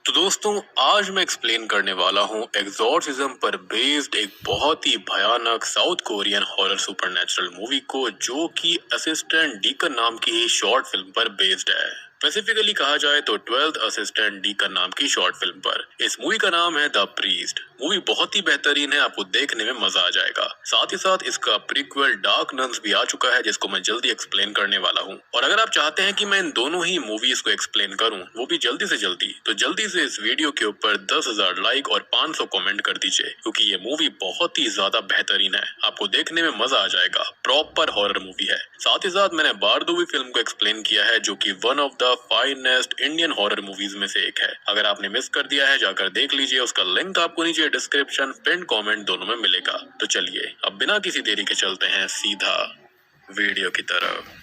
तो दोस्तों, आज मैं एक्सप्लेन करने वाला हूँ एग्जॉर्सिज्म पर बेस्ड एक बहुत ही भयानक south Korean horror supernatural movie को, जो कि असिस्टेंट डीकन नाम की शॉर्ट फिल्म पर बेस्ड है। स्पेसिफिकली कहा जाए तो 12th असिस्टेंट डीकन नाम की शॉर्ट फिल्म पर। इस मूवी का नाम है द प्रीस्ट। मूवी बहुत ही बेहतरीन है, आपको देखने में मजा आ जाएगा। साथ ही साथ इसका प्रीक्वल डार्क नन्स भी आ चुका है, जिसको मैं जल्दी एक्सप्लेन करने वाला हूँ। और अगर आप चाहते हैं कि मैं इन दोनों ही मूवीज को एक्सप्लेन करूँ, वो भी जल्दी से जल्दी, तो जल्दी से इस वीडियो के ऊपर 10,000 लाइक और 500 कमेंट कर दीजिए, क्योंकि ये मूवी बहुत ही ज्यादा बेहतरीन है। आपको देखने में मजा आ जाएगा। प्रॉपर हॉरर मूवी है। साथ ही साथ मैंने बारदूवी फिल्म को एक्सप्लेन किया है, जो कि one of the finest Indian horror movies में से एक है। अगर आपने मिस कर दिया है, जाकर देख लीजिए। उसका लिंक आपको नीचे डिस्क्रिप्शन, पिन कमेंट दोनों में मिलेगा। तो चलिए अब बिना किसी देरी के चलते हैं सीधा वीडियो की तरफ।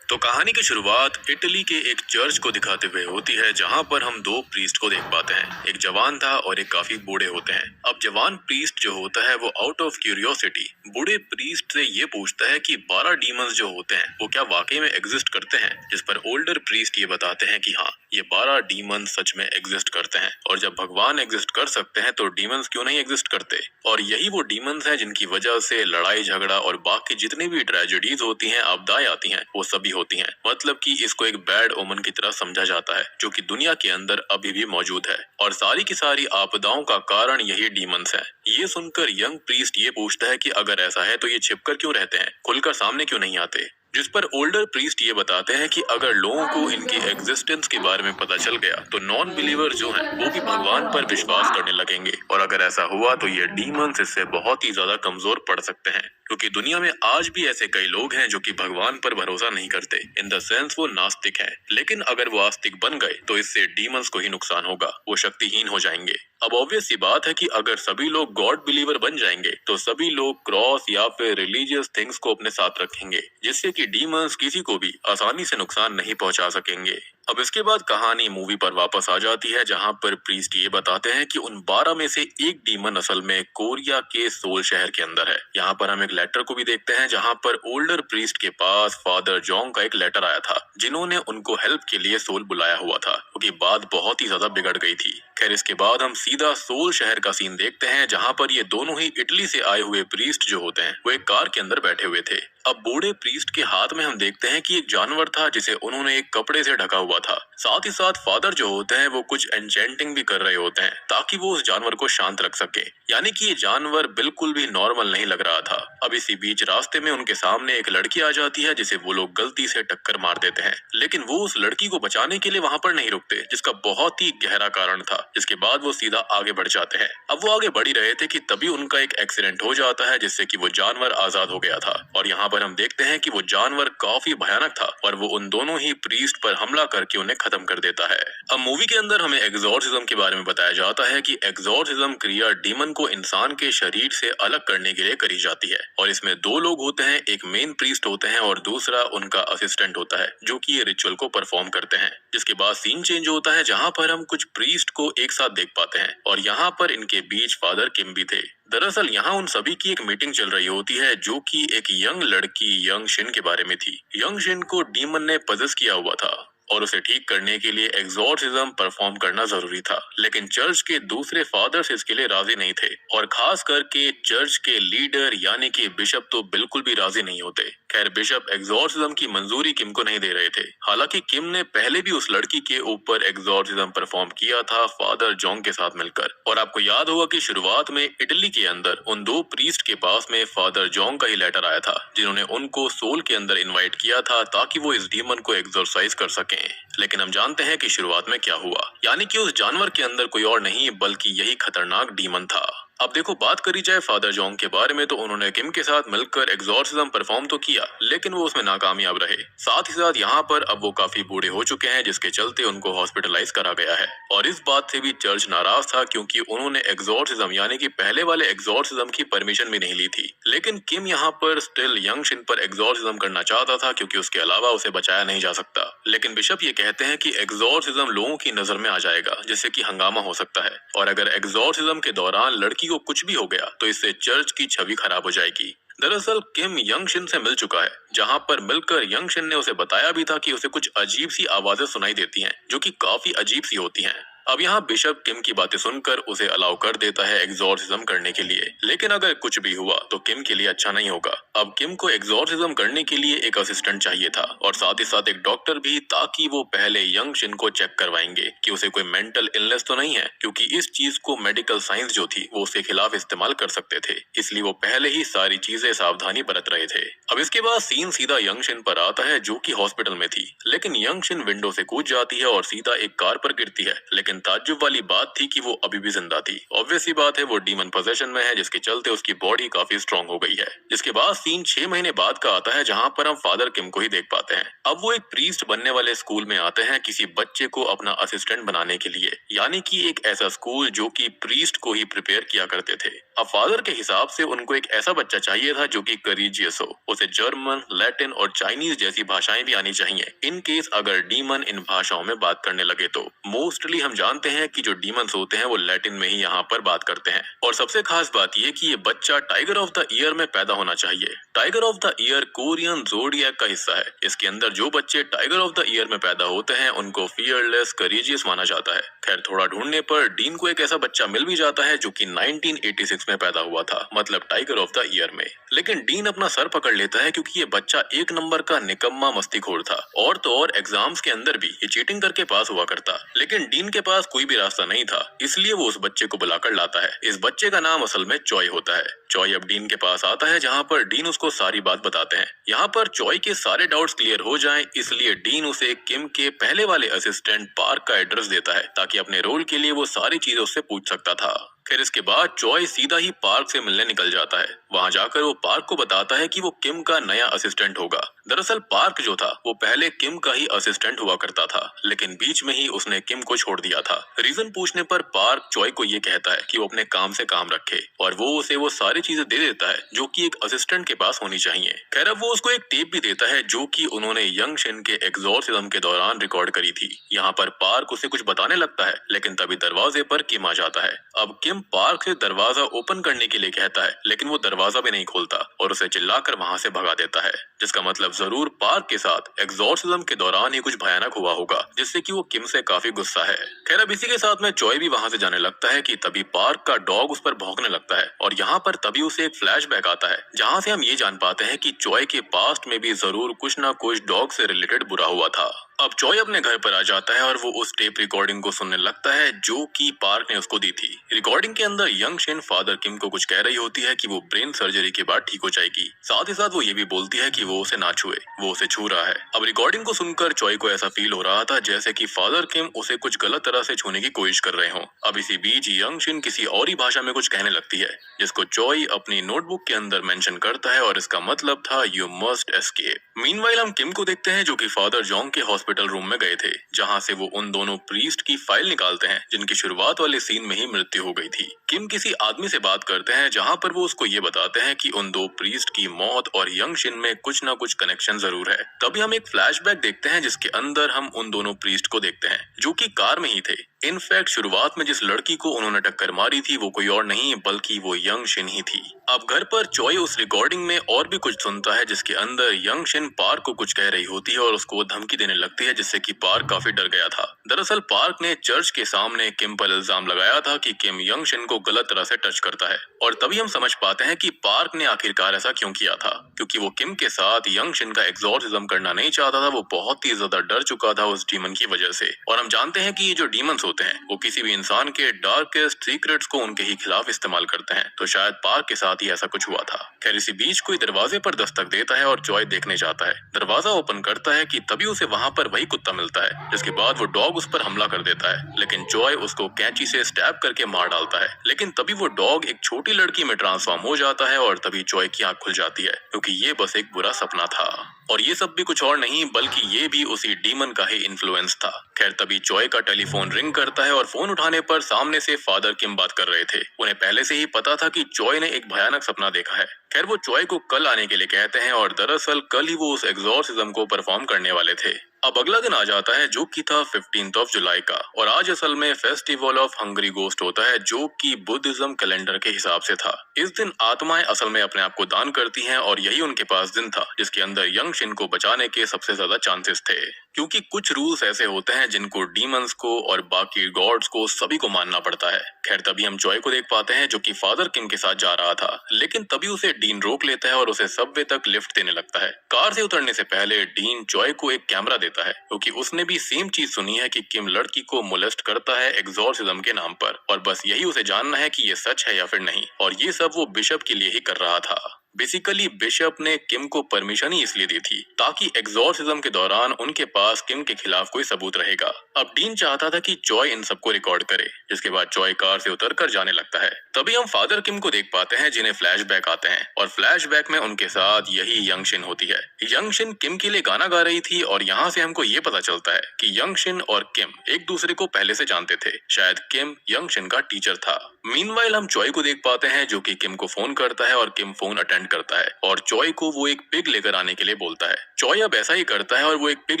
तो कहानी की शुरुआत इटली के एक चर्च को दिखाते हुए होती है, जहां पर हम दो प्रीस्ट को देख पाते हैं। एक जवान था और एक काफी बूढ़े होते हैं। अब जवान प्रीस्ट जो होता है वो आउट ऑफ क्यूरियोसिटी बूढ़े प्रीस्ट से ये पूछता है कि 12 डीमंस जो होते हैं वो क्या वाकई में एग्जिस्ट करते हैं। जिस पर ओल्डर प्रीस्ट ये बताते हैं कि हाँ, ये 12 डीमंस सच में एग्जिस्ट करते हैं। और जब भगवान एग्जिस्ट कर सकते हैं तो डीमंस क्यों नहीं एग्जिस्ट करते। और यही वो डीमंस हैं जिनकी वजह से लड़ाई झगड़ा और बाकी जितनी भी ट्रेजेडीज होती हैं, आपदाएं आती हैं, वो सभी होती हैं। मतलब कि इसको एक बैड ओमन की तरह समझा जाता है, जो कि दुनिया के अंदर अभी भी मौजूद है। और सारी की सारी आपदाओं का कारण यही डीमंस है। ये सुनकर यंग प्रीस्ट ये पूछता है कि अगर ऐसा है तो ये छिपकर क्यों रहते हैं, खुलकर सामने क्यों नहीं आते। जिस पर ओल्डर प्रीस्ट ये बताते हैं कि अगर लोगों को इनकी एग्जिस्टेंस के बारे में पता चल गया तो नॉन बिलीवर जो हैं वो भी भगवान पर विश्वास करने लगेंगे। और अगर ऐसा हुआ तो ये डीमंस इससे बहुत ही ज्यादा कमजोर पड़ सकते हैं, क्योंकि दुनिया में आज भी ऐसे कई लोग हैं जो कि भगवान पर भरोसा नहीं करते। इन द सेंस वो नास्तिक हैं। लेकिन अगर वो आस्तिक बन गए तो इससे डीमंस को ही नुकसान होगा, वो शक्तिहीन हो जाएंगे। अब ऑब्वियस सी बात है कि अगर सभी लोग गॉड बिलीवर बन जाएंगे तो सभी लोग क्रॉस या फिर रिलीजियस थिंग्स को अपने साथ रखेंगे, जिससे कि डीमंस किसी को भी आसानी से नुकसान नहीं पहुंचा सकेंगे। अब इसके बाद कहानी मूवी पर वापस आ जाती है, जहां पर प्रीस्ट ये बताते हैं कि उन 12 में से एक डीमन असल में कोरिया के सोल शहर के अंदर है। यहाँ पर हम एक लेटर को भी देखते हैं, जहां पर ओल्डर प्रीस्ट के पास फादर जोंग का एक लेटर आया था, जिन्होंने उनको हेल्प के लिए सोल बुलाया हुआ था, क्योंकि बात बहुत ही ज्यादा बिगड़ गई थी। खैर, इसके बाद हम सीधा सोल शहर का सीन देखते हैं, जहां पर ये दोनों ही इटली से आए हुए प्रीस्ट जो होते हैं वो एक कार के अंदर बैठे हुए थे। अब बूढ़े प्रीस्ट के हाथ में हम देखते हैं कि एक जानवर था, जिसे उन्होंने एक कपड़े से ढका हुआ था। साथ ही साथ फादर जो होते हैं वो कुछ एन्चेंटिंग भी कर रहे होते हैं, ताकि वो उस जानवर को शांत रख सके। यानी कि ये जानवर बिल्कुल भी नॉर्मल नहीं लग रहा था। अब इसी बीच रास्ते में उनके सामने एक लड़की आ जाती है, जिसे वो लोग गलती से टक्कर मार देते हैं। लेकिन वो उस लड़की को बचाने के लिए वहां पर नहीं रुकते, जिसका बहुत ही गहरा कारण था। जिसके बाद वो सीधा आगे बढ़ जाते हैं। अब वो आगे बढ़ ही रहे थे कि तभी उनका एक एक्सीडेंट हो जाता है, जिससे कि वो जानवर आजाद हो गया था। और यहाँ पर हम देखते हैं कि वो जानवर काफी भयानक था और वो उन दोनों ही प्रीस्ट पर हमला करके उन्हें खत्म कर देता है। अब मूवी के अंदर हमें एग्जॉर्सिज्म के बारे में बताया जाता है कि एग्जॉर्सिज्म क्रिया डीमन को इंसान के शरीर से अलग करने के लिए करी जाती है। और इसमें दो लोग होते हैं, एक मेन प्रीस्ट होते हैं और दूसरा उनका असिस्टेंट होता है, जो कि ये रिचुअल को परफॉर्म करते हैं। जिसके बाद सीन चेंज होता है, जहाँ पर हम कुछ प्रीस्ट को एक साथ देख पाते हैं और यहाँ पर इनके बीच फादर किम भी थे। दरअसल यहाँ उन सभी की एक मीटिंग चल रही होती है, जो कि एक यंग लड़की यंग शिन के बारे में थी। यंग शिन को डीमन ने पजेस किया हुआ था और उसे ठीक करने के लिए एग्जॉर्सिज्म परफॉर्म करना जरूरी था। लेकिन चर्च के दूसरे फादर्स इसके लिए राजी नहीं थे, और खास करके चर्च के लीडर यानी कि बिशप तो बिल्कुल भी राजी नहीं होते। खैर, बिशप एग्जॉर्सिज्म की मंजूरी किम को नहीं दे रहे थे। हालांकि किम ने पहले भी उस लड़की के ऊपर एग्जॉर्सिज्म परफॉर्म किया था फादर जोंग के साथ मिलकर। और आपको याद होगा कि शुरुआत में इटली के अंदर उन दो प्रीस्ट के पास में फादर जोंग का ही लेटर आया था, जिन्होंने उनको सोल के अंदर इन्वाइट किया था, ताकि वो इस डीमन को एक्सोरसाइज कर सके। लेकिन हम जानते हैं कि शुरुआत में क्या हुआ। यानी कि उस जानवर के अंदर कोई और नहीं बल्कि यही खतरनाक डीमन था। अब देखो, बात करी जाए फादर जोंग के बारे में, तो उन्होंने किम के साथ मिलकर एग्जॉर्सिज्म परफॉर्म तो किया, लेकिन वो उसमें नाकामयाब रहे। साथ ही साथ यहाँ पर अब वो काफी बूढ़े हो चुके हैं, जिसके चलते उनको हॉस्पिटलाइज करा गया है। और इस बात से भी चर्च नाराज था, क्योंकि उन्होंने एग्जॉर्सिज्म यानी कि पहले वाले एग्जॉर्सिज्म की परमिशन भी नहीं ली थी। लेकिन किम यहाँ पर स्टिल यंग शिन पर एग्जॉर्सिज्म करना चाहता था, क्योंकि उसके अलावा उसे बचाया नहीं जा सकता। लेकिन बिशप ये कहते हैं कि एग्जॉर्सिज्म लोगों की नजर में आ जाएगा, जिससे कि हंगामा हो सकता है। और अगर एग्जॉर्सिज्म के दौरान लड़की को कुछ भी हो गया तो इससे चर्च की छवि खराब हो जाएगी। दरअसल किम यंग शिन से मिल चुका है, जहां पर मिलकर यंग शिन ने उसे बताया भी था कि उसे कुछ अजीब सी आवाजें सुनाई देती हैं, जो कि काफी अजीब सी होती हैं। अब यहाँ बिशप किम की बातें सुनकर उसे अलाउ कर देता है एग्जॉर्सिज्म करने के लिए, लेकिन अगर कुछ भी हुआ तो किम के लिए अच्छा नहीं होगा। अब किम को एग्जॉर्सिज्म करने के लिए एक असिस्टेंट चाहिए था और साथ ही साथ एक डॉक्टर भी, ताकि वो पहले यंग शिन को चेक करवाएंगे कि उसे कोई मेंटल इलनेस तो नहीं है, क्योंकि इस चीज को मेडिकल साइंस जो थी वो उसके खिलाफ इस्तेमाल कर सकते थे। इसलिए वो पहले ही सारी चीजें सावधानी बरत रहे थे। अब इसके बाद सीन सीधा यंग शिन पर आता है, जो कि हॉस्पिटल में थी, लेकिन यंग शिन विंडो से कूद जाती है और सीधा एक कार पर गिरती है। लेकिन ताज्जुब वाली बात थी कि वो अभी भी जिंदा थी। ऑब्वियस सी बात है, वो डीमन पोजेशन में है, जिसके चलते उसकी बॉडी काफी स्ट्रांग हो गई है। जिसके बाद सीन 6 महीने बाद का आता है, जहाँ पर हम फादर किम को ही देख पाते हैं। अब वो एक प्रीस्ट बनने वाले स्कूल में आते हैं किसी बच्चे को अपना असिस्टेंट बनाने के लिए, यानी कि एक ऐसा स्कूल जो कि प्रीस्ट को ही प्रिपेयर किया करते थे। अब फादर के हिसाब से उनको एक ऐसा बच्चा चाहिए था जो कि करीजियस हो, उसे जर्मन, लैटिन और चाइनीज जैसी भाषाएं भी आनी चाहिए, इन केस अगर डीमन इन भाषाओं में बात करने लगे तो। मोस्टली हम जानते हैं कि जो डीमंस होते हैं वो लैटिन में ही यहाँ पर बात करते हैं। और सबसे खास बात ये कि ये बच्चा टाइगर ऑफ द ईयर में पैदा होना चाहिए। Tiger of the year Korean zodiac का हिस्सा है। इसके अंदर जो बच्चे टाइगर ऑफ द ईयर में पैदा होते हैं उनको फियरलेस, करेजियस माना जाता है। खैर, थोड़ा ढूंढने पर डीन को एक ऐसा बच्चा मिल भी जाता है जो कि 1986 में पैदा हुआ था, मतलब टाइगर ऑफ द ईयर में। लेकिन डीन अपना सर पकड़ लेता है, क्योंकि ये बच्चा एक नंबर का निकम्मा मस्तीखोर था। और तो और एग्जाम्स के अंदर भी ये चीटिंग करके पास हुआ करता। लेकिन डीन के पास कोई भी रास्ता नहीं था, इसलिए वो उस बच्चे को बुलाकर लाता है। इस बच्चे का नाम असल में चॉय होता है। चॉय अब डीन के पास आता है, जहाँ पर डीन उसको सारी बात बताते हैं। यहाँ पर चॉय के सारे डाउट्स क्लियर हो जाएं, इसलिए डीन उसे किम के पहले वाले असिस्टेंट पार्क का एड्रेस देता है, ताकि अपने रोल के लिए वो सारी चीजें उससे पूछ सकता था। फिर इसके बाद चॉय सीधा ही पार्क से मिलने निकल जाता है। वहाँ जाकर वो पार्क को बताता है कि वो किम का नया असिस्टेंट होगा। दरअसल पार्क जो था वो पहले किम का ही असिस्टेंट हुआ करता था, लेकिन बीच में ही उसने किम को छोड़ दिया था। रीजन पूछने पर पार्क चॉय को ये कहता है कि वो अपने काम से काम रखे, और वो उसे वो सारी चीजें दे देता है जो कि एक असिस्टेंट के पास होनी चाहिए। खैर, अब वो उसको एक टेप भी देता है जो कि उन्होंने यंग शिन के एग्जॉर्सिज्म के दौरान रिकॉर्ड करी थी। यहाँ पर पार्क उसे कुछ बताने लगता है, लेकिन तभी दरवाजे पर किम आ जाता है। अब किम पार्क से दरवाजा ओपन करने के लिए कहता है, लेकिन वो दरवाजा भी नहीं खोलता और उसे चिल्लाकर वहाँ से भगा देता है, जिसका मतलब जरूर पार्क के साथ एग्जॉर्सिज्म के दौरान ही कुछ भयानक हुआ होगा, जिससे कि वो किम से काफी गुस्सा है। खैर, अब इसी के साथ में चॉय भी वहाँ से जाने लगता है कि तभी पार्क का डॉग उस पर भौंकने लगता है, और यहाँ पर तभी उसे एक फ्लैशबैक आता है, जहाँ से हम ये जान पाते हैं कि चॉय के पास्ट में भी जरूर कुछ ना कुछ डॉग से रिलेटेड बुरा हुआ था। अब चॉय अपने घर पर आ जाता है और वो उस टेप रिकॉर्डिंग को सुनने लगता है जो कि पार्क ने उसको दी थी। रिकॉर्डिंग के अंदर यंग शिन फादर किम को कुछ कह रही होती है कि वो ब्रेन सर्जरी के बाद ठीक हो जाएगी। साथ ही साथ वो ये भी बोलती है कि वो उसे ना छुए, वो उसे छू रहा है। अब रिकॉर्डिंग को सुनकर चॉय को ऐसा फील हो रहा था जैसे कि फादर किम उसे कुछ गलत तरह से छूने की कोशिश कर रहे हों। अब इसी बीच यंग शिन किसी और ही भाषा में कुछ कहने लगती है, जिसको चॉय अपनी नोटबुक के अंदर मेंशन करता है, और इसका मतलब था यू मस्ट एस्केप। मीनवाइल हम किम को देखते हैं, जो कि फादर जॉन्ग के हॉस्पिटल रूम में गए थे, जहां से वो उन दोनों प्रीस्ट की फाइल निकालते हैं जिनकी शुरुआत वाले सीन में ही मृत्यु हो गई थी। किम किसी आदमी से बात करते हैं, जहां पर वो उसको ये बताते हैं कि उन दो प्रीस्ट की मौत और यंग शिन में कुछ ना कुछ कनेक्शन जरूर है। तभी हम एक फ्लैशबैक देखते हैं, जिसके अंदर हम उन दोनों प्रीस्ट को देखते हैं जो कि कार में ही थे। इनफैक्ट शुरुआत में जिस लड़की को उन्होंने टक्कर मारी थी वो कोई और नहीं बल्कि वो यंग शिन ही थी। अब घर पर चॉय उस रिकॉर्डिंग में और भी कुछ सुनता है, जिसके अंदर यंग शिन पार्क को कुछ कह रही होती है और उसको धमकी देने लगती है, जिससे कि पार्क काफी डर गया था। दरअसल पार्क ने चर्च के सामने किम पर इल्जाम लगाया था कि किम यंग शिन को गलत तरह से टच करता है, और तभी हम समझ पाते हैं कि पार्क ने आखिरकार ऐसा क्यों किया था, क्योंकि वो किम के साथ यंग शिन का एग्जॉर्सिज्म करना नहीं चाहता था। वो बहुत ही ज्यादा डर चुका था उस डीमन की वजह से। और हम जानते हैं कि ये जो डीमंस होते हैं वो किसी भी इंसान के डार्केस्ट सीक्रेट्स को उनके ही खिलाफ इस्तेमाल करते हैं, तो शायद पार्क के साथ ही ऐसा कुछ हुआ था। खैर, इसी बीच कोई दरवाजे पर दस्तक देता है और चॉय देखने जाता है। दरवाजा ओपन करता है कि तभी उसे वहाँ पर वही कुत्ता मिलता है, जिसके बाद वो डॉग उस पर हमला कर देता है, लेकिन चॉय उसको कैंची से स्टैब करके मार डालता है। लेकिन तभी वो डॉग एक छोटी लड़की में ट्रांसफॉर्म हो जाता है, और तभी चॉय की आंख खुल जाती है, क्योंकि ये बस एक बुरा सपना था, और ये सब भी कुछ और नहीं बल्कि ये भी उसी डीमन का ही इन्फ्लुएंस था। खैर, तभी चॉय का टेलीफोन रिंग करता है, और फोन उठाने पर सामने से फादर किम बात कर रहे थे। उन्हें पहले से ही पता था कि चॉय ने एक भयानक सपना देखा है। खैर, वो चॉय को कल आने के लिए कहते हैं, और दरअसल कल ही वो उस एग्जॉर्सिज्म को परफॉर्म करने वाले थे। अब अगला दिन आ जाता है जो कि था 15th ऑफ जुलाई का, और आज असल में फेस्टिवल ऑफ हंग्री गोस्ट होता है जो कि बुद्धिज्म कैलेंडर के हिसाब से था। इस दिन आत्माएं असल में अपने आप को दान करती हैं और यही उनके पास दिन था जिसके अंदर यंग शिन को बचाने के सबसे ज्यादा चांसेस थे, क्योंकि कुछ रूल्स ऐसे होते हैं जिनको डीमंस को और बाकी गॉड्स को सभी को मानना पड़ता है। खैर तभी हम जॉय को देख पाते हैं जो कि फादर किम के साथ जा रहा था, लेकिन तभी उसे डीन रोक लेता है और उसे सबवे तक लिफ्ट देने लगता है। कार से उतरने से पहले डीन जॉय को एक कैमरा देता है क्योंकि उसने भी सेम चीज सुनी है कि किम लड़की को मोलेस्ट करता है एग्जॉर्सिज्म के नाम पर, और बस यही उसे जानना है कि ये सच है या फिर नहीं, और ये सब वो बिशप के लिए ही कर रहा था। बेसिकली बिशप ने किम को परमिशन ही इसलिए दी थी ताकि एग्जॉर्सिज्म के दौरान उनके पास किम के खिलाफ कोई सबूत रहेगा। अब डीन चाहता था कि जॉय इन सबको रिकॉर्ड करे, जिसके बाद जॉय कार से उतरकर जाने लगता है। तभी हम फादर किम को देख पाते हैं जिन्हें फ्लैशबैक आते हैं, और फ्लैशबैक में उनके साथ यही यंग शिन होती है। यंग शिन किम के लिए गाना गा रही थी और यहाँ से हमको ये पता चलता है कि यंग शिन और किम एक दूसरे को पहले से जानते थे। शायद किम यंग शिन का टीचर था। मीनवाइल हम जॉय को देख पाते हैं जो कि किम को फोन करता है और किम फोन अटेंड करता है और जॉय को वो एक पिग लेकर आने के लिए बोलता है। जॉय अब ऐसा ही करता है और वो एक पिग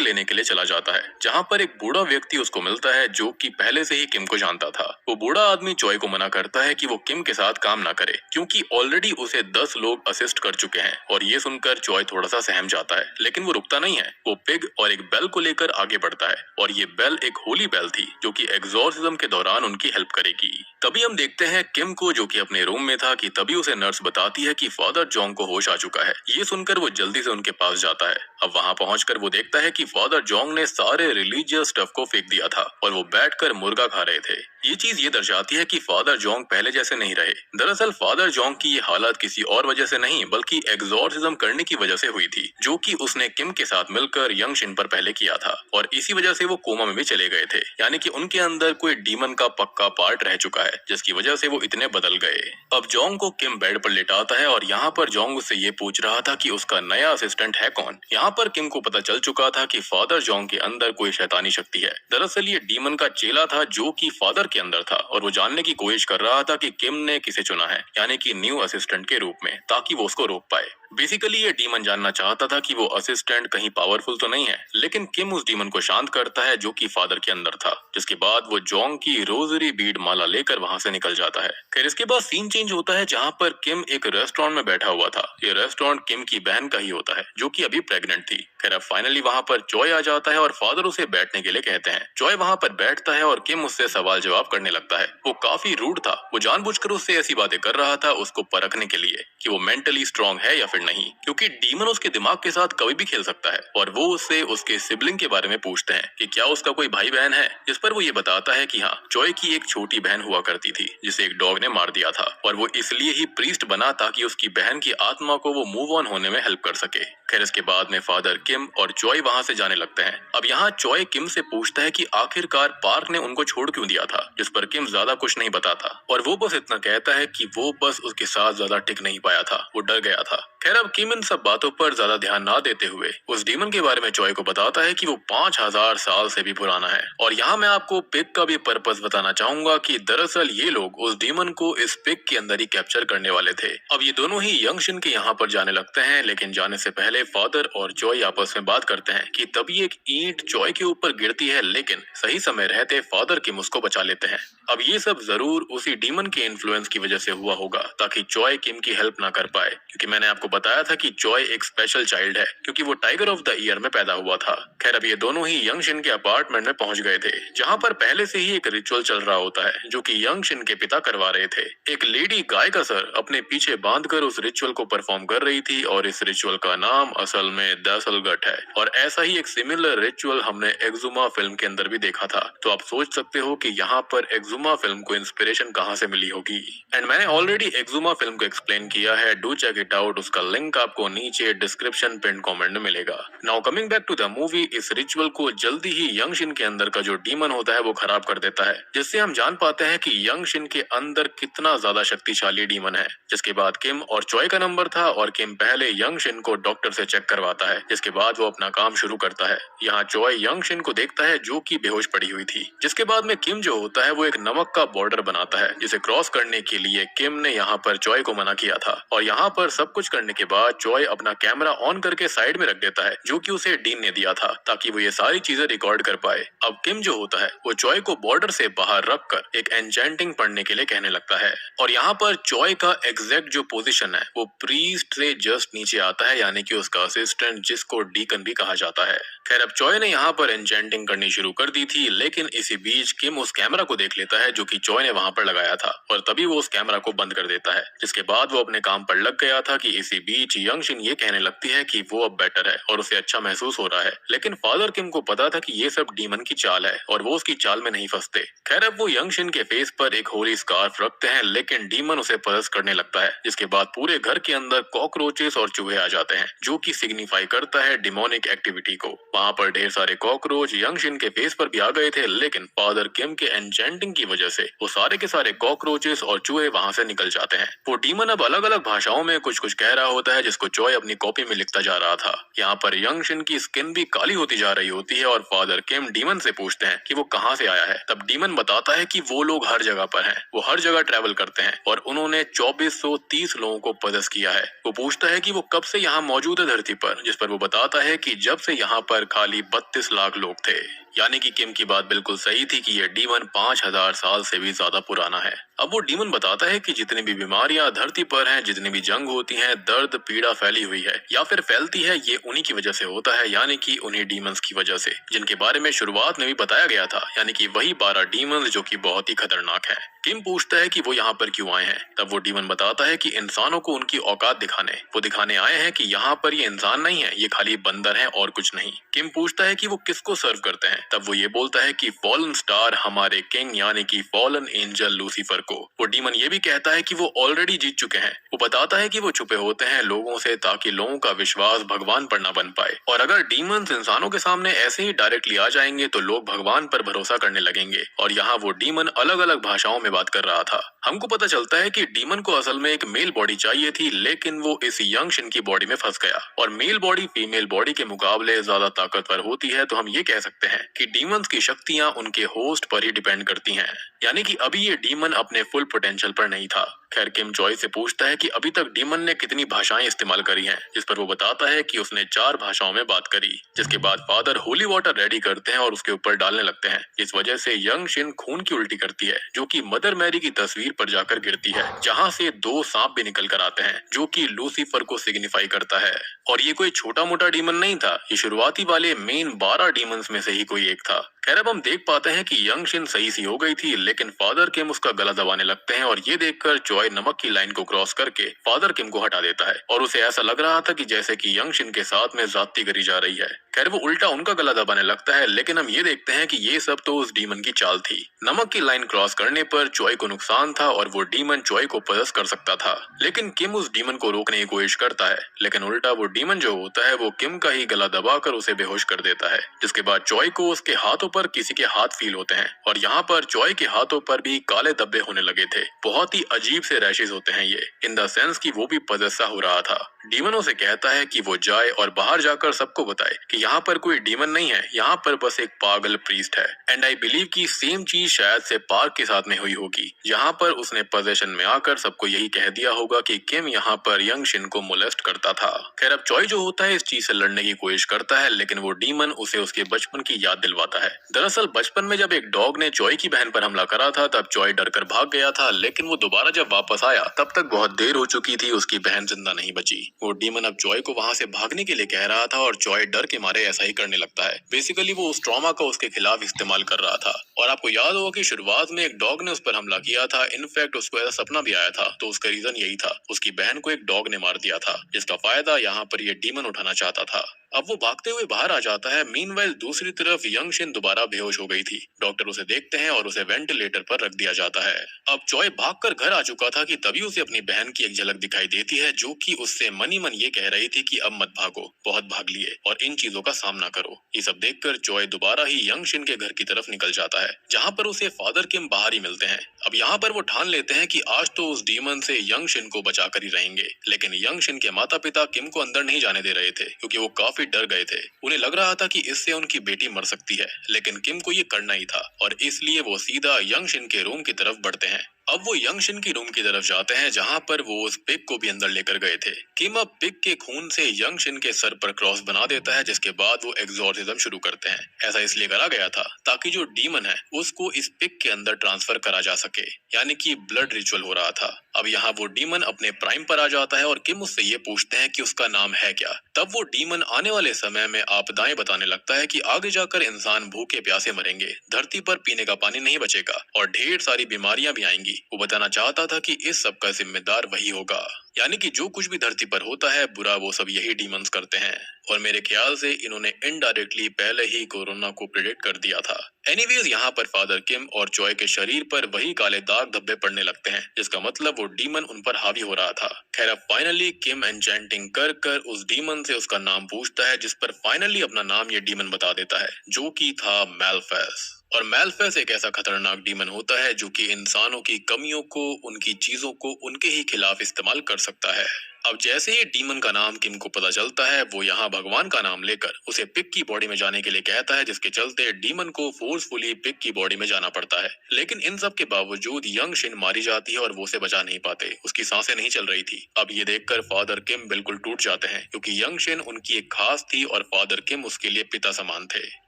लेने के लिए चला जाता है, जहाँ पर एक बूढ़ा व्यक्ति उसको मिलता है जो कि पहले से ही किम को जानता था। वो बूढ़ा आदमी जॉय को मना करता है कि वो किम के साथ काम ना करे क्योंकि ऑलरेडी उसे 10 लोग असिस्ट कर चुके हैं, और ये सुनकर जॉय थोड़ा सा सहम जाता है, लेकिन वो रुकता नहीं है। वो पिग और एक बेल को लेकर आगे बढ़ता है, और ये बेल एक होली बेल थी जो कि एग्जॉर्सिज्म के दौरान उनकी हेल्प करेगी। तभी हम देखते हैं किम को जो कि अपने रूम में था कि तभी उसे नर्स बताती है कि फादर जॉन्ग को होश आ चुका है। ये सुनकर वो जल्दी से उनके पास जाता है। अब वहाँ पहुंचकर वो देखता है कि फादर जॉन्ग ने सारे रिलीजियस स्टफ को फेंक दिया था और वो बैठकर मुर्गा खा रहे थे। ये चीज ये दर्शाती है कि फादर जॉन्ग पहले जैसे नहीं रहे। दरअसल फादर जॉन्ग की ये हालत किसी और वजह से नहीं बल्कि एग्जॉर्सिज्म करने की वजह से हुई थी, जो कि उसने किम के साथ मिलकर यंग शिन पर पहले किया था, और इसी वजह से वो कोमा में भी चले गए थे। यानी कि उनके अंदर कोई डीमन का पक्का पार्ट रह चुका है जिसकी वजह से वो इतने बदल गए। अब जॉन्ग को किम बेड पर लेटाता है और यहाँ पर जॉन्ग उससे ये पूछ रहा था कि उसका नया असिस्टेंट है कौन। यहाँ पर किम को पता चल चुका था कि फादर जॉन्ग के अंदर कोई शैतानी शक्ति है। दरअसल ये डीमन का चेला था जो कि फादर के अंदर था, और वो जानने की कोशिश कर रहा था कि किम ने किसे चुना है, यानी कि न्यू असिस्टेंट के रूप में, ताकि वो उसको रोक पाए। बेसिकली ये डीमन जानना चाहता था कि वो असिस्टेंट कहीं पावरफुल तो नहीं है, लेकिन किम उस डीमन को शांत करता है जो कि फादर के अंदर था, जिसके बाद वो जॉन्ग की रोजरी बीड माला लेकर वहां से निकल जाता है। खैर इसके बाद सीन चेंज होता है जहाँ पर किम एक रेस्टोरेंट में बैठा हुआ था। ये रेस्टोरेंट किम की बहन का ही होता है जो कि अभी प्रेग्नेंट थी। खैर अब फाइनली वहाँ पर जॉय आ जाता है और फादर उसे बैठने के लिए कहते हैं। जॉय वहाँ पर बैठता है और किम उससे सवाल जवाब करने लगता है। वो काफी रूड था, वो जानबूझकर उससे ऐसी बातें कर रहा था उसको परखने के लिए कि वो मेंटली स्ट्रांग है या फिर नहीं, क्योंकि डीमन उसके दिमाग के साथ कभी भी खेल सकता है। और वो उससे उसके सिबलिंग के बारे में पूछते हैं कि क्या उसका कोई भाई बहन है, जिस पर वो ये बताता है कि हाँ, जॉय की एक छोटी बहन हुआ करती थी जिसे एक डॉग ने मार दिया था, और वो इसलिए ही प्रीस्ट बना ताकि उसकी बहन की आत्मा को वो मूव ऑन होने में हेल्प कर सके। खैर इसके बाद में फादर किम और जॉय वहाँ से जाने लगते हैं। अब यहाँ जॉय किम से पूछता है कि आखिरकार पार्क ने उनको छोड़ क्यों दिया था, जिस पर किम ज्यादा कुछ नहीं बताता, और वो बस इतना कहता है कि वो बस उसके साथ ज्यादा टिक नहीं पाया था, वो डर गया था। खैर अब किम इन सब बातों पर ज्यादा ध्यान ना देते हुए उस डीमन के बारे में जॉय को बताता है कि वो 5000 साल से भी पुराना है। और यहाँ मैं आपको पिग का भी पर्पस बताना चाहूंगा कि दरअसल ये लोग उस डीमन को इस पिग के अंदर ही कैप्चर करने वाले थे। अब ये दोनों ही यंग शिन के यहाँ पर जाने लगते हैं, लेकिन जाने से पहले फादर और जॉय आपस में बात करते हैं कि तभी एक ईंट जॉय के ऊपर गिरती है, लेकिन सही समय रहते फादर किम उसको बचा लेते हैं। अब ये सब जरूर उसी डीमन के इन्फ्लुएंस की वजह से हुआ होगा ताकि जॉय किम की हेल्प ना कर पाए, क्योंकि मैंने आपको बताया था कि जॉय एक स्पेशल चाइल्ड है क्योंकि वो टाइगर ऑफ द ईयर में पैदा हुआ था। खैर अब ये दोनों ही यंग शिन के अपार्टमेंट में पहुंच गए थे, जहां पर पहले से ही एक रिचुअल चल रहा होता है जो कि यंग शिन के पिता करवा रहे थे। एक लेडी गाय का सर अपने पीछे बांधकर उस रिचुअल को परफॉर्म कर रही थी, और इस रिचुअल का नाम असल में दसलगट है। और ऐसा ही एक सिमिलर रिचुअल हमने एक्जुमा फिल्म के अंदर भी देखा था। तो आप सोच सकते हो कि यहाँ पर एक्जुमा फिल्म को इंस्पिरेशन कहाँ से मिली होगी। एंड मैंने ऑलरेडी एक्जुमा फिल्म को एक्सप्लेन किया है, डू चेक इट आउट। उसका लिंक आपको नीचे डिस्क्रिप्शन पिन कमेंट में मिलेगा। Now coming back to the movie, इस रिचुअल को जल्दी ही यंग शिन के अंदर का जो डीमन होता है वो खराब कर देता है, जिससे हम जान पाते हैं कि यंग शिन के अंदर कितना ज्यादा शक्तिशाली डीमन है। जिसके बाद किम और जॉय का नंबर था, और किम पहले यंग शिन को डॉक्टर से चेक करवाता है, जिसके बाद वो अपना काम शुरू करता है। यहाँ जॉय यंग शिन को देखता है जो कि बेहोश पड़ी हुई थी। जिसके बाद में किम जो होता है वो एक नमक का बॉर्डर बनाता है जिसे क्रॉस करने के लिए किम ने यहाँ पर चॉय को मना किया था। और यहाँ पर सब कुछ करने के बाद चॉय अपना कैमरा ऑन करके साइड में रख देता है जो कि उसे डीन ने दिया था ताकि वो ये सारी चीजें रिकॉर्ड कर पाए। अब किम जो होता है वो चॉय को बॉर्डर से बाहर रखकर एक एन्चेंटिंग पढ़ने के लिए कहने लगता है और यहाँ पर चॉय का एग्जैक्ट जो पोजीशन है वो प्रीस्ट से जस्ट नीचे आता है, यानी कि उसका असिस्टेंट जिसको डीकन भी कहा जाता है। खैर अब चॉय ने यहाँ पर एन्चेंटिंग करनी शुरू कर दी थी, लेकिन इसी बीच किम उस कैमरा को देख लेता है जो कि चॉय ने वहाँ पर लगाया था और तभी वो उस कैमरा को बंद कर देता है, जिसके बाद वो अपने काम पर लग गया था कि इसी बीच यंग शिन ये कहने लगती है कि वो अब बेटर है और उसे अच्छा महसूस हो रहा है। लेकिन फादर किम को पता था कि ये सब डीमन की चाल है और वो उसकी चाल में नहीं फंसते। खैर अब वो यंग शिन के फेस पर एक होली स्कार्फ रखते हैं, लेकिन डीमन उसे पजस करने लगता है, जिसके बाद पूरे घर के अंदर कॉकरोचेस और चूहे आ जाते हैं जो कि सिग्निफाई करता है डिमोनिक एक्टिविटी को। वहाँ पर ढेर सारे कॉकरोच यंग शिन के फेस पर भी आ गए थे, लेकिन फादर किम के एन्चेंटिंग की वजह से वो सारे के सारे कॉकरोचेस और चूहे वहाँ से निकल जाते हैं। वो डीमन अब अलग अलग भाषाओं में कुछ कुछ कह रहा होता है जिसको चॉय अपनी कॉपी में लिखता जा रहा था। यहाँ पर यंग शिन की स्किन भी काली होती जा रही होती है और फादर किम डीमन से पूछते हैं कि वो कहाँ से आया है। तब डीमन बताता है कि वो लोग हर जगह पर हैं, वो हर जगह ट्रैवल करते हैं और उन्होंने 2430 लोगों को पजस किया है। वो पूछता है कि वो कब से यहाँ मौजूद है धरती पर, जिस पर वो बताता है कि जब से यहाँ पर खाली 32 लाख लोग थे। यानी कि किम की बात बिल्कुल सही थी कि ये डीमन 5000 साल से भी ज्यादा पुराना है। अब वो डीमन बताता है कि जितनी भी बीमारियां धरती पर हैं, जितनी भी जंग होती हैं, दर्द पीड़ा फैली हुई है या फिर फैलती है, ये उन्हीं की वजह से होता है, यानी कि उन्हीं डीमंस की वजह से जिनके बारे में शुरुआत में भी बताया गया था, यानी कि वही 12 डीमंस जो कि बहुत ही खतरनाक हैं। किम पूछता है कि वो यहाँ पर क्यों आए हैं। तब वो डीमन बताता है कि इंसानों को उनकी औकात दिखाने वो दिखाने आए हैं कि यहाँ पर ये इंसान नहीं है, ये खाली बंदर हैं और कुछ नहीं। किम पूछता है कि वो किसको सर्व करते हैं। तब वो ये बोलता है कि फॉलन स्टार, हमारे किंग यानी कि फॉलन एंजल लूसीफर को। वो डीमन ये भी कहता है कि वो ऑलरेडी जीत चुके हैं। वो बताता है कि वो छुपे होते हैं लोगों से ताकि लोगों का विश्वास भगवान पर न बन पाए, और अगर डीमंस इंसानों के सामने ऐसे ही डायरेक्टली आ जाएंगे तो लोग भगवान पर भरोसा करने लगेंगे। और यहाँ वो डीमन अलग अलग भाषाओं में बात कर रहा था। हमको पता चलता है कि डीमन को असल में एक मेल बॉडी चाहिए थी, लेकिन वो इस यंग शिन की बॉडी में फंस गया। और मेल बॉडी फीमेल बॉडी के मुकाबले ज्यादा ताकतवर होती है, तो हम ये कह सकते हैं कि डीमंस की शक्तियां उनके होस्ट पर ही डिपेंड करती हैं। यानी कि अभी ये डीमन अपने फुल पोटेंशियल पर नहीं था। खैर किम चॉय से पूछता है कि अभी तक डीमन ने कितनी भाषाएं इस्तेमाल करी हैं, जिस पर वो बताता है कि उसने 4 भाषाओं में बात करी। जिसके बाद फादर होली वाटर रेडी करते हैं और उसके ऊपर डालने लगते हैं, जिस वजह से यंग शिन खून की उल्टी करती है, जो कि मदर मैरी की तस्वीर पर जाकर गिरती है, जहाँ से 2 सांप भी निकल कर आते हैं, जो कि लूसीफर को सिग्निफाई करता है। और ये कोई छोटा मोटा डीमन नहीं था, ये शुरुआती वाले मेन 12 डीमंस में से ही कोई एक था। खैर अब हम देख पाते हैं कि यंग शिन सही सी हो गई थी, लेकिन फादर किम उसका गला दबाने लगते हैं और ये देखकर चॉय नमक की लाइन को क्रॉस करके फादर किम को हटा देता है और उसे ऐसा लग रहा था कि जैसे कि यंग शिन के साथ में ज्यादती करी जा रही है। खैर वो उल्टा उनका गला दबाने लगता है, लेकिन हम ये देखते हैं कि ये सब तो उस डीमन की चाल थी। नमक की लाइन क्रॉस करने पर चॉय को नुकसान था और वो डीमन चॉय को पजस कर सकता था, लेकिन किम उस डीमन को रोकने की कोशिश करता है, लेकिन उल्टा वो डीमन जो होता है वो किम का ही गला दबाकर उसे बेहोश कर देता है। जिसके बाद चॉय को उसके हाथों पर किसी के हाथ फील होते हैं और यहाँ पर चॉय के हाथों पर भी काले धब्बे होने लगे थे। बहुत ही अजीब से रैशेस होते हैं ये, इन द सेंस कि वो भी पजसा हो रहा था। डीमन उसे कहता है कि वो जाए और बाहर जाकर सबको बताए कि यहाँ पर कोई डीमन नहीं है, यहाँ पर बस एक पागल प्रीस्ट है। एंड आई बिलीव कि सेम चीज शायद से पार्क के साथ में हुई होगी, जहाँ पर उसने पोजेशन में आकर सबको यही कह दिया होगा कि किम यहाँ पर यंग शिन को मोलेस्ट करता था। खैर अब चॉय जो होता है इस चीज से लड़ने की कोशिश करता है, लेकिन वो डीमन उसे उसके बचपन की याद दिलवाता है। दरअसल बचपन में जब एक डॉग ने चॉय की बहन पर हमला करा था, तब चॉय डरकर भाग गया था, लेकिन वो दोबारा जब वापस आया तब तक बहुत देर हो चुकी थी, उसकी बहन जिंदा नहीं बची। वो डीमन अब चॉय को वहाँ से भागने के लिए कह रहा था और चॉय डर के मारे ऐसा ही करने लगता है। बेसिकली वो उस ट्रॉमा का उसके खिलाफ इस्तेमाल कर रहा था। और आपको याद होगा कि शुरुआत में एक डॉग ने उस पर हमला किया था, इनफैक्ट उसको ऐसा सपना भी आया था, तो उसका रीजन यही था, उसकी बहन को एक डॉग ने मार दिया था, जिसका फायदा यहाँ पर ये डीमन उठाना चाहता था। अब वो भागते हुए बाहर आ जाता है। मीनवाइल दूसरी तरफ यंग शिन दोबारा बेहोश हो गई थी। डॉक्टर उसे देखते हैं और उसे वेंटिलेटर पर रख दिया जाता है। अब चॉय भागकर घर आ चुका था कि तभी उसे अपनी बहन की एक झलक दिखाई देती है, जो कि उससे मनी मन ये कह रही थी कि अब मत भागो, बहुत भाग लिए और इन चीजों का सामना करो। ये सब देखकर चॉय दोबारा ही यंग शिन के घर की तरफ निकल जाता है, जहाँ पर उसे फादर किम बाहर ही मिलते हैं। अब यहाँ पर वो ठान लेते हैं कि आज तो उस डीमन से यंग शिन को बचा कर ही रहेंगे, लेकिन यंग शिन के माता पिता किम को अंदर नहीं जाने दे रहे थे, क्योंकि वो काफी काफी डर गए थे। उन्हें लग रहा था कि इससे उनकी बेटी मर सकती है, लेकिन किम को ये करना ही था और इसलिए वो सीधा यंग शिन के रूम की तरफ बढ़ते हैं। अब वो यंग शिन की रूम की तरफ जाते हैं जहाँ पर वो उस पिग को भी अंदर लेकर गए थे। किम अब पिग के खून से यंग शिन के सर पर क्रॉस बना देता है, जिसके बाद वो एग्जॉर्सिज्म शुरू करते हैं। ऐसा इसलिए करा गया था ताकि जो डीमन है उसको इस पिग के अंदर ट्रांसफर करा जा सके, यानी कि ब्लड रिचुअल हो रहा था। अब यहाँ वो डीमन अपने प्राइम पर आ जाता है और किम उससे ये पूछते हैं कि उसका नाम है क्या। तब वो डीमन आने वाले समय में आपदाएं बताने लगता है कि आगे जाकर इंसान भूखे प्यासे मरेंगे, धरती पर पीने का पानी नहीं बचेगा और ढेर सारी बीमारियां भी आएंगी। वो बताना चाहता था कि इस सब का जिम्मेदार वही होगा, यानी कि जो कुछ भी धरती पर होता है बुरा वो सब यही डीमंस करते हैं। और मेरे ख्याल से इन्होंने इनडायरेक्टली पहले ही कोरोना को प्रेडिक्ट कर दिया था। एनीवेज यहाँ पर फादर किम और जॉय के शरीर पर वही काले दाग धब्बे पड़ने लगते हैं, जिसका मतलब वो डीमन उन पर हावी हो रहा था। खैर अब फाइनली किम एन्चेंटिंग कर कर उस डीमन से उसका नाम पूछता है, जिस पर फाइनली अपना नाम ये डीमन बता देता है, जो कि था मैलफेस। और मैलफेस एक ऐसा खतरनाक डीमन होता है जो कि इंसानों की कमियों को, उनकी चीजों को उनके ही खिलाफ इस्तेमाल कर सकता है। अब जैसे ही डीमन का नाम किम को पता चलता है, वो यहाँ भगवान का नाम लेकर उसे पिग की बॉडी में जाने के लिए कहता है, जिसके चलते डीमन को फोर्सफुली पिग की बॉडी में जाना पड़ता है। लेकिन इन सब के बावजूद यंग शिन मारी जाती है और वो उसे बचा नहीं पाते, उसकी सांसें नहीं चल रही थी। अब ये देखकर फादर किम बिल्कुल टूट जाते हैं, क्योंकि यंग शिन उनकी एक खास थी और फादर किम उसके लिए पिता समान थे।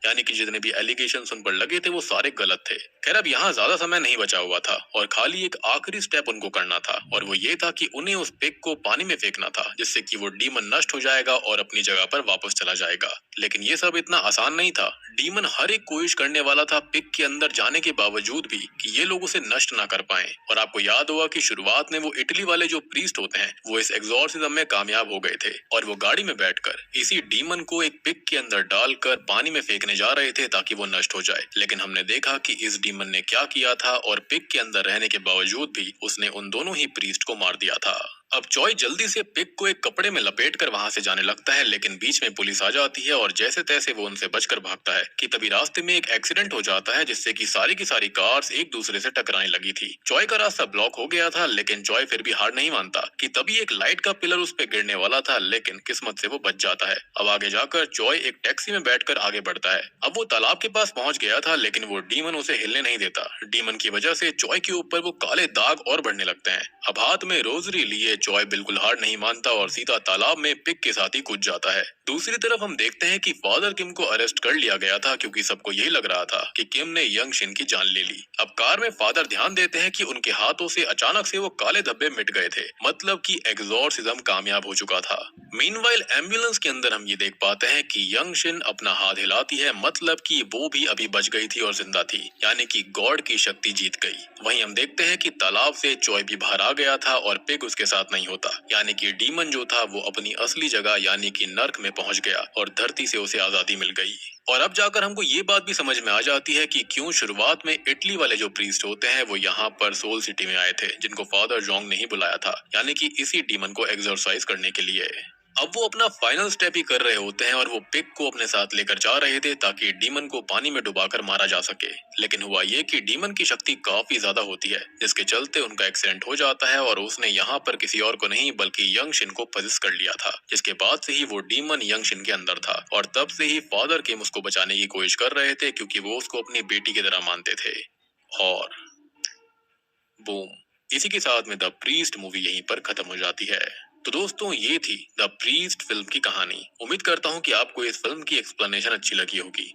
यानी कि जितने भी एलिगेशन उन पर लगे थे वो सारे गलत थे। खैर अब यहाँ ज्यादा समय नहीं बचा हुआ था और खाली एक आखिरी स्टेप उनको करना था, और वो ये था कि उन्हें उस पिग को पानी में फेंकना था, जिससे कि वो डीमन नष्ट हो जाएगा और अपनी जगह पर वापस चला जाएगा। लेकिन ये सब इतना आसान नहीं था। डीमन हर एक कोशिश करने वाला था पिग के अंदर जाने के बावजूद भी कि ये लोग उसे नष्ट ना कर पाए। और आपको याद होगा कि शुरुआत में वो इटली वाले जो प्रीस्ट होते हैं वो इस एग्जॉर्सिज्म में कामयाब हो गए थे और वो गाड़ी में बैठकर इसी डीमन को एक पिग के अंदर डालकर पानी में फेंकने जा रहे थे ताकि वो नष्ट हो जाए। लेकिन हमने देखा कि इस डीमन ने क्या किया था और पिग के अंदर रहने के बावजूद भी उसने उन दोनों ही प्रीस्ट को मार दिया था। अब जॉय जल्दी से पिग को एक कपड़े में लपेटकर वहां से जाने लगता है, लेकिन बीच में पुलिस आ जाती है और जैसे तैसे वो उनसे बचकर भागता है कि तभी रास्ते में एक एक्सीडेंट हो जाता है, जिससे कि सारी की सारी कार्स एक दूसरे से टकराने लगी थी। जॉय का रास्ता ब्लॉक हो गया था, लेकिन जॉय फिर भी हार नहीं मानता कि तभी एक लाइट का पिलर उस पे गिरने वाला था, लेकिन किस्मत से वो बच जाता है। अब आगे जाकर जॉय एक टैक्सी में बैठकर आगे बढ़ता है। अब वो तालाब के पास पहुंच गया था, लेकिन वो डीमन उसे हिलने नहीं देता। डीमन की वजह से जॉय के ऊपर वो काले दाग और बढ़ने लगते हैं। अब हाथ में रोजरी लिए जॉय बिल्कुल हार नहीं मानता और सीधा तालाब में पिग के साथ ही कूद जाता है। दूसरी तरफ हम देखते हैं कि फादर किम को अरेस्ट कर लिया गया था, क्योंकि सबको यही लग रहा था कि किम ने यंग शिन की जान ले ली। अब कार में फादर ध्यान देते हैं कि उनके हाथों से अचानक से वो काले धब्बे मिट गए थे, मतलब कि एग्जॉर्सिज्म कामयाब हो चुका था। मीनवाइल एम्बुलेंस के अंदर हम ये देख पाते हैं कि यंग शिन अपना हाथ हिलाती है, मतलब कि वो भी अभी बच गई थी और जिंदा थी, यानी कि गॉड की शक्ति जीत गई। वहीं हम देखते हैं कि तालाब से जॉय भी बाहर आ गया था और पिग उसके साथ नहीं होता, यानी कि डीमन जो था वो अपनी असली जगह यानी कि नर्क में पहुंच गया और धरती से उसे आजादी मिल गई। और अब जाकर हमको ये बात भी समझ में आ जाती है कि क्यों शुरुआत में इटली वाले जो प्रीस्ट होते हैं वो यहाँ पर सोल सिटी में आए थे, जिनको फादर जोंग ने ही बुलाया था, यानी कि इसी डीमन को एक्सरसाइज करने के लिए। अब वो अपना फाइनल स्टेप ही कर रहे होते हैं और वो पिग को अपने साथ लेकर जा रहे थे ताकि डीमन को पानी में डुबाकर मारा जा सके। लेकिन हुआ ये कि डीमन की शक्ति काफी ज्यादा होती है, जिसके चलते उनका एक्सीडेंट हो जाता है और उसने यहाँ पर किसी और को नहीं बल्कि यंग शिन को पजिस कर लिया था, जिसके बाद से ही वो डीमन यंग शिन के अंदर था और तब से ही फादर किम उसको बचाने की कोशिश कर रहे थे, क्योंकि वो उसको अपनी बेटी की तरह मानते थे। और बूम, इसी के साथ में द प्रीस्ट मूवी यहीं पर खत्म हो जाती है। तो दोस्तों ये थी द प्रीस्ट फिल्म की कहानी। उम्मीद करता हूँ कि आपको इस फिल्म की एक्सप्लेनेशन अच्छी लगी होगी।